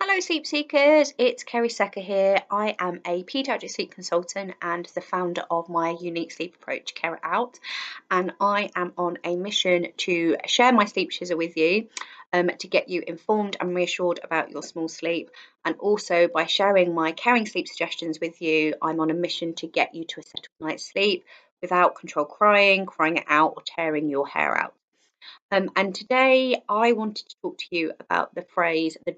Hello sleep seekers, it's Kerry Secker here. I am a paediatric sleep consultant and the founder of my unique sleep approach, Care It Out, and I am on a mission to share my sleep schizzer with you to get you informed and reassured about your small sleep, and also by sharing my caring sleep suggestions with you, I'm on a mission to get you to a settled night's sleep without control crying it out or tearing your hair out. And today I wanted to talk to you about the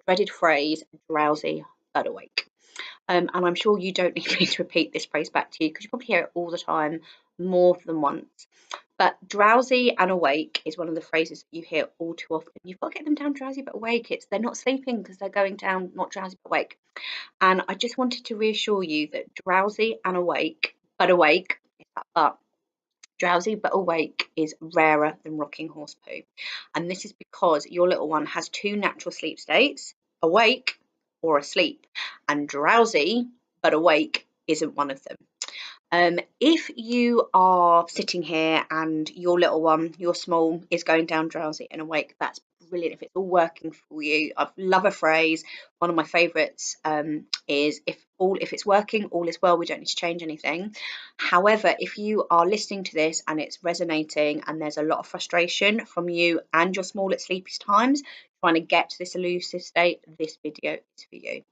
dreaded phrase, drowsy but awake. And I'm sure you don't need me to repeat this phrase back to you because you probably hear it all the time, more than once. But drowsy and awake is one of the phrases that you hear all too often. You've got to get them down drowsy but awake. They're not sleeping because they're going down not drowsy but awake. And I just wanted to reassure you that drowsy and awake, but awake, drowsy but awake is rarer than rocking horse poo. And this is because your little one has two natural sleep states, awake or asleep. And drowsy but awake isn't one of them. If you are sitting here and your little one, your small, is going down drowsy and awake, that's brilliant. If it's all working for you, I love a phrase. One of my favourites is if it's working, all is well. We don't need to change anything. However, if you are listening to this and it's resonating and there's a lot of frustration from you and your small at sleepiest times, trying to get to this elusive state, this video is for you.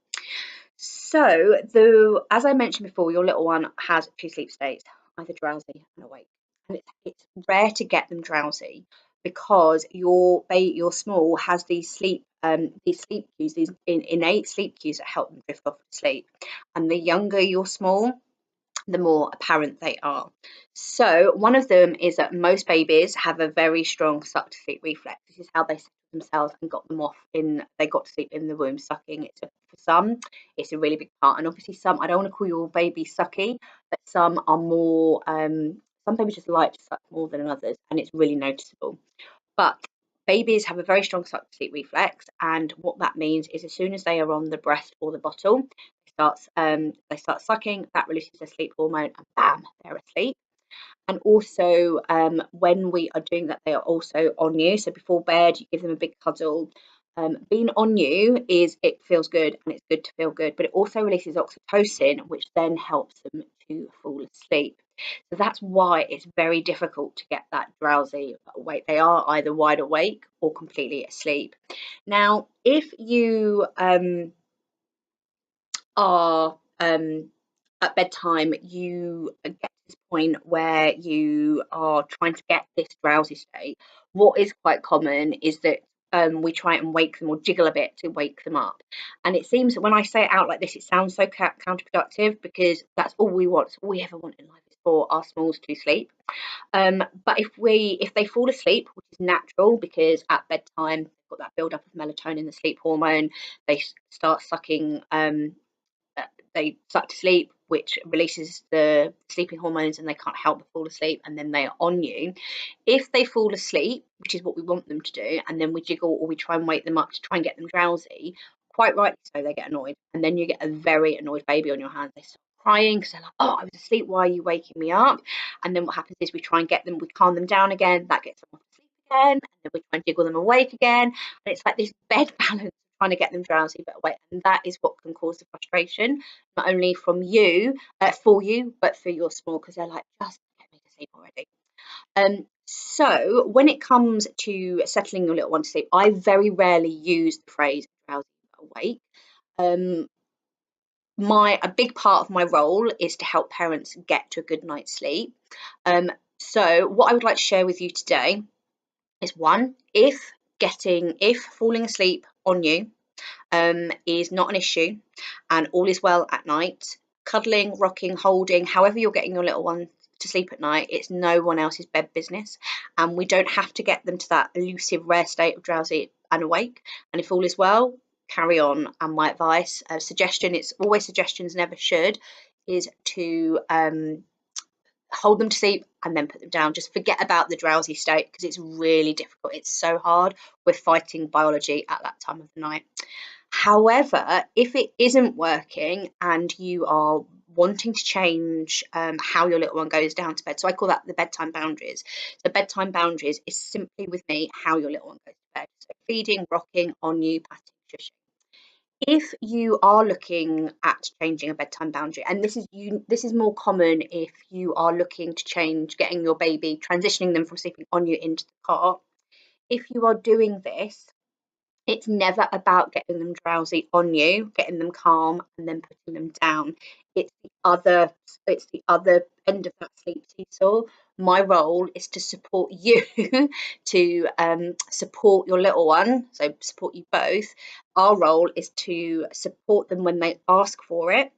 So, as I mentioned before, your little one has two sleep states, either drowsy and awake. And it's rare to get them drowsy because your small has these sleep cues, these innate sleep cues that help them drift off to sleep. And the younger your small, the more apparent they are. So one of them is that most babies have a very strong suck to sleep reflex. This is how they set themselves and got them off they got to sleep in the womb sucking. For some, it's a really big part. And obviously some, I don't want to call your baby sucky, but some are more, some babies just like to suck more than others, and it's really noticeable. But babies have a very strong suck to sleep reflex, and what that means is as soon as they are on the breast or the bottle, they start sucking, that releases their sleep hormone, and bam, they're asleep. And also, when we are doing that, they are also on you. So before bed, you give them a big cuddle. Being on you it feels good, and it's good to feel good, but it also releases oxytocin, which then helps them to fall asleep. So that's why it's very difficult to get that drowsy awake. They are either wide awake or completely asleep. Now, if you are at bedtime, you get to this point where you are trying to get this drowsy state, what is quite common is that we try and wake them or jiggle a bit to wake them up. And it seems that when I say it out like this, it sounds so counterproductive because that's all we want. It's all we ever want in life is for our smalls to sleep. But if they fall asleep, which is natural because at bedtime they've got that build up of melatonin, the sleep hormone, they start sucking. They suck to sleep, which releases the sleeping hormones, and they can't help but fall asleep, and then they are on you. If they fall asleep, which is what we want them to do, and then we jiggle or we try and wake them up to try and get them drowsy, quite rightly so, they get annoyed, and then you get a very annoyed baby on your hands. They start crying because they're like, "Oh, I was asleep. Why are you waking me up?" And then what happens is we try and get them, we calm them down again. That gets them off to sleep again, and then we try and jiggle them awake again, and it's like this bed balance trying to get them drowsy but awake, and that is what can cause the frustration, not only from you for you, but for your small, because they're like, just get me to sleep already. So when it comes to settling your little one to sleep, I very rarely use the phrase drowsy but awake. A big part of my role is to help parents get to a good night's sleep. So what I would like to share with you today is one, if falling asleep on you is not an issue and all is well at night, cuddling, rocking, holding, however you're getting your little one to sleep at night, it's no one else's bed business, and we don't have to get them to that elusive rare state of drowsy and awake. And if all is well, carry on. And my advice, suggestion, it's always suggestions, never should, is to hold them to sleep and then put them down. Just forget about the drowsy state because it's really difficult. It's so hard. We're fighting biology at that time of the night. However, if it isn't working and you are wanting to change how your little one goes down to bed, so I call that the bedtime boundaries. So bedtime boundaries is simply with me how your little one goes to bed. So feeding, rocking, on you, patting, shushing. If you are looking at changing a bedtime boundary, and this is more common if you are looking to change, getting your baby, transitioning them from sleeping on you into the cot. If you are doing this, it's never about getting them drowsy on you, getting them calm, and then putting them down. It's the other, it's the other end of that sleep seesaw. My role is to support you, to support your little one, so support you both. Our role is to support them when they ask for it,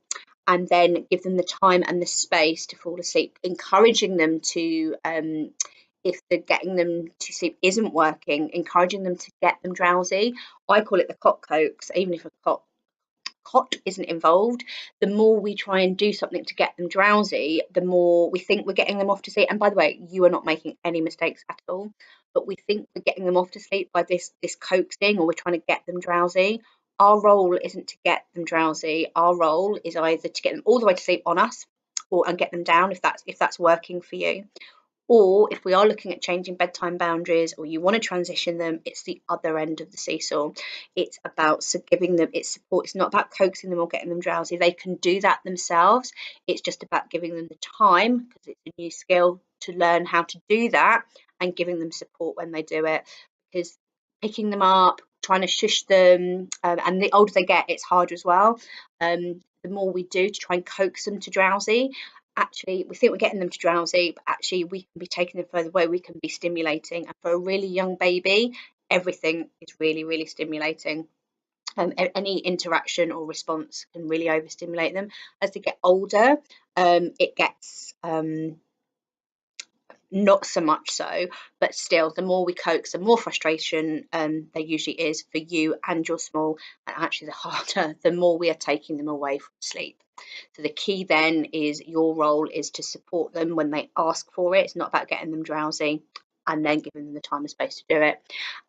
and then give them the time and the space to fall asleep, encouraging them to, if the getting them to sleep isn't working, encouraging them to get them drowsy. I call it the cot coax, even if a cot isn't involved. The more we try and do something to get them drowsy, the more we think we're getting them off to sleep. And by the way, you are not making any mistakes at all, but we think we're getting them off to sleep by this coaxing, or we're trying to get them drowsy. Our role isn't to get them drowsy. Our role is either to get them all the way to sleep on us, or and get them down if that's working for you. Or if we are looking at changing bedtime boundaries, or you want to transition them, it's the other end of the seesaw. It's about giving them it's support. It's not about coaxing them or getting them drowsy. They can do that themselves. It's just about giving them the time, because it's a new skill, to learn how to do that, and giving them support when they do it. Because picking them up, trying to shush them, and the older they get, it's harder as well. The more we do to try and coax them to drowsy, actually we think we're getting them to drowsy, but actually we can be taking them further away. We can be stimulating, and for a really young baby, everything is really, really stimulating. Any interaction or response can really overstimulate them. As they get older, it gets not so much so, but still, the more we coax, the more frustration there usually is for you and your small, and actually the harder, the more we are taking them away from sleep. So the key then is your role is to support them when they ask for it. It's not about getting them drowsy and then giving them the time and space to do it.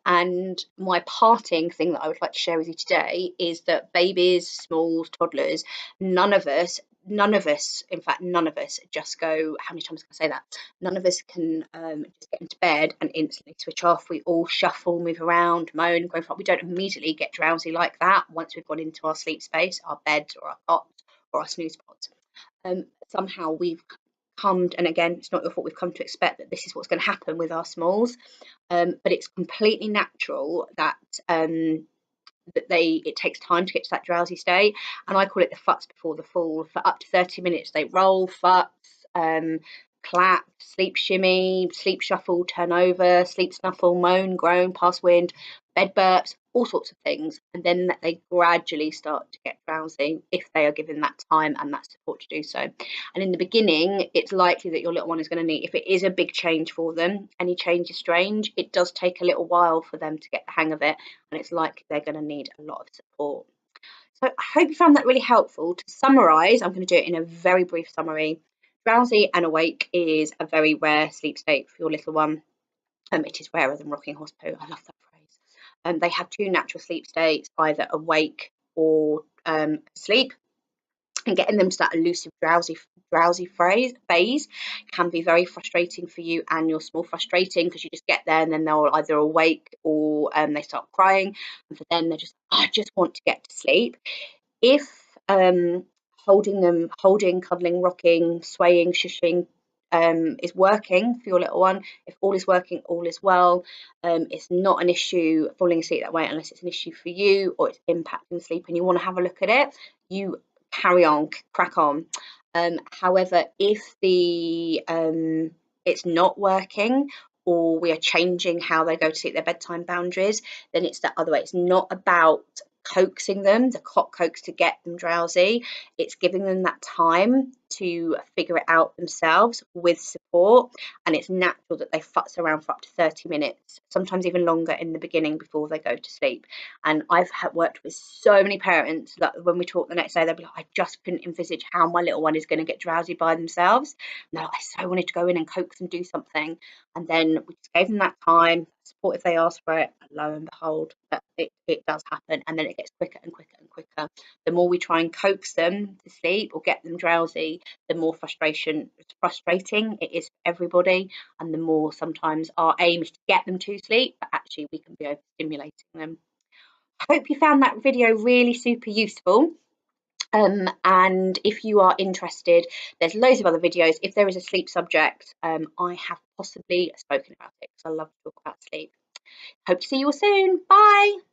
And my parting thing that I would like to share with you today is that babies, smalls, toddlers, none of us, in fact, none of us just go, how many times can I say that? None of us can just get into bed and instantly switch off. We all shuffle, move around, moan, go for it. We don't immediately get drowsy like that once we've gone into our sleep space, our beds or our cots or our snooze pods. Somehow we've come, and again, it's not your fault, we've come to expect that this is what's going to happen with our smalls. But it's completely natural that it takes time to get to that drowsy state, and I call it the futs before the fall. For up to 30 minutes they roll, futs, clap, sleep shimmy, sleep shuffle, turn over, sleep snuffle, moan, groan, pass wind, bed burps, all sorts of things, and then they gradually start to get drowsy if they are given that time and that support to do so. And in the beginning, it's likely that your little one is going to need, if it is a big change for them, any change is strange, it does take a little while for them to get the hang of it, and it's likely they're going to need a lot of support. So I hope you found that really helpful. To summarise, I'm going to do it in a very brief summary. Drowsy and awake is a very rare sleep state for your little one. It is rarer than rocking horse poo. I love that phrase. They have two natural sleep states, either awake or asleep. And getting them to that elusive drowsy phase can be very frustrating for you and your small. Frustrating because you just get there and then they'll either awake or they start crying, and for them they're just, I just want to get to sleep. If holding, cuddling, rocking, swaying, shushing is working for your little one, if all is working, all is well. It's not an issue falling asleep that way unless it's an issue for you or it's impacting sleep and you want to have a look at it. You carry on, crack on. However, if it's not working, or we are changing how they go to sleep, their bedtime boundaries, then it's the other way. It's not about coaxing them, the cot coax, to get them drowsy. It's giving them that time to figure it out themselves with support, and it's natural that they futz around for up to 30 minutes, sometimes even longer in the beginning before they go to sleep. And I've worked with so many parents that when we talk the next day, they'll be like, I just couldn't envisage how my little one is going to get drowsy by themselves. And like, I so wanted to go in and coax and do something, and then we just gave them that time, support if they ask for it. Lo and behold, it does happen, and then it gets quicker and quicker and quicker. The more we try and coax them to sleep or get them drowsy, the more frustrating it is for everybody, and the more sometimes our aim is to get them to sleep, but actually we can be overstimulating them. Hope you found that video really super useful. And if you are interested, there's loads of other videos. If there is a sleep subject, I have possibly spoken about it because I love to talk about sleep. Hope to see you all soon. Bye.